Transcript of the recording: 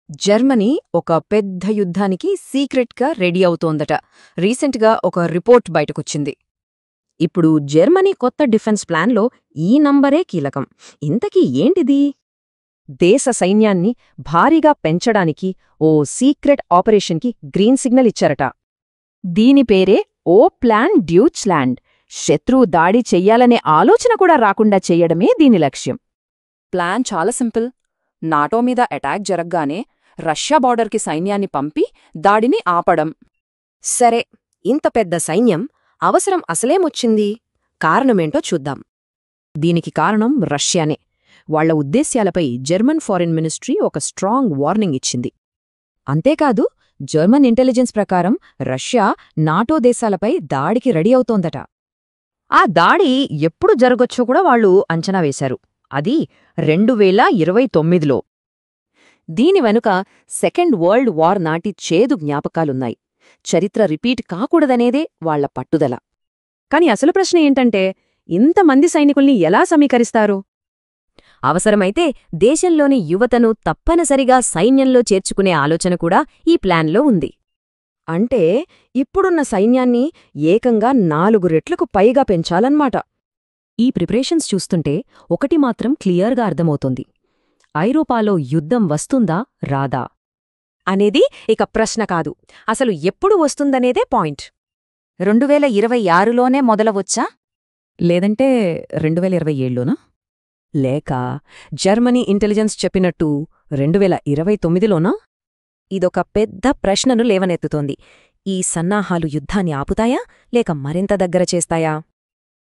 Germany ఒక పెద్ద యుద్ధానికి సీక్రెట్గా రెడీ అవుతోందట. రీసెంట్గా ఒక రిపోర్ట్ బయటకొచ్చింది. ఇప్పుడు జర్మనీ కొత్త డిఫెన్స్ ప్లాన్లో ఈ నంబరే కీలకం. ఇంతకీ ఏంటిది? దేశ సైన్యాన్ని భారీగా పెంచడానికి ఓ సీక్రెట్ ఆపరేషన్కి గ్రీన్ సిగ్నల్ ఇచ్చారట. దీని పేరే ఓ ప్లాన్ డ్యూచ్లాండ్. శత్రువు దాడి చెయ్యాలనే ఆలోచన కూడా రాకుండా చెయ్యడమే దీని లక్ష్యం. ప్లాన్ చాలా సింపుల్. నాటో మీద అటాక్ జరగ్గానే రష్యా బార్డర్కి సైన్యాన్ని పంపి దాడిని ఆపడం. సరే, ఇంత పెద్ద సైన్యం అవసరం అసలేమొచ్చింది? కారణమేంటో చూద్దాం. దీనికి కారణం రష్యానే. వాళ్ల ఉద్దేశ్యాలపై జర్మన్ ఫారిన్ మినిస్ట్రీ ఒక స్ట్రాంగ్ వార్నింగ్ ఇచ్చింది. అంతేకాదు, జర్మన్ ఇంటెలిజెన్స్ ప్రకారం రష్యా నాటో దేశాలపై దాడికి రెడీ అవుతోందట. ఆ దాడి ఎప్పుడు జరగొచ్చో కూడా వాళ్లు అంచనా వేశారు. అది 2029లో. దీని వెనుక సెకండ్ వరల్డ్ వార్ నాటి చేదు జ్ఞాపకాలున్నాయి. చరిత్ర రిపీట్ కాకూడదనేదే వాళ్ల పట్టుదల. కాని అసలు ప్రశ్న ఏంటంటే, ఇంతమంది సైనికుల్ని ఎలా సమీకరిస్తారు? అవసరమైతే దేశంలోని యువతను తప్పనిసరిగా సైన్యంలో చేర్చుకునే ఆలోచన కూడా ఈ ప్లాన్లో ఉంది. అంటే ఇప్పుడున్న సైన్యాన్ని ఏకంగా 4 రెట్లకు పైగా పెంచాలన్నమాట. ఈ ప్రిపరేషన్స్ చూస్తుంటే ఒకటి మాత్రం క్లియర్గా అర్థమవుతోంది. ఐరోపాలో యుద్ధం వస్తుందా రాదా అనేది ఇక ప్రశ్న కాదు, అసలు ఎప్పుడు వస్తుందనేదే పాయింట్. 2026లోనే మొదలవచ్చా? లేదంటే 2027లోనా? లేక జర్మనీ ఇంటెలిజెన్స్ చెప్పినట్టు 2029లోనా? ఇదొక పెద్ద ప్రశ్నను లేవనెత్తుతోంది. ఈ సన్నాహాలు యుద్ధాన్ని ఆపుతాయా లేక మరింత దగ్గర చేస్తాయా?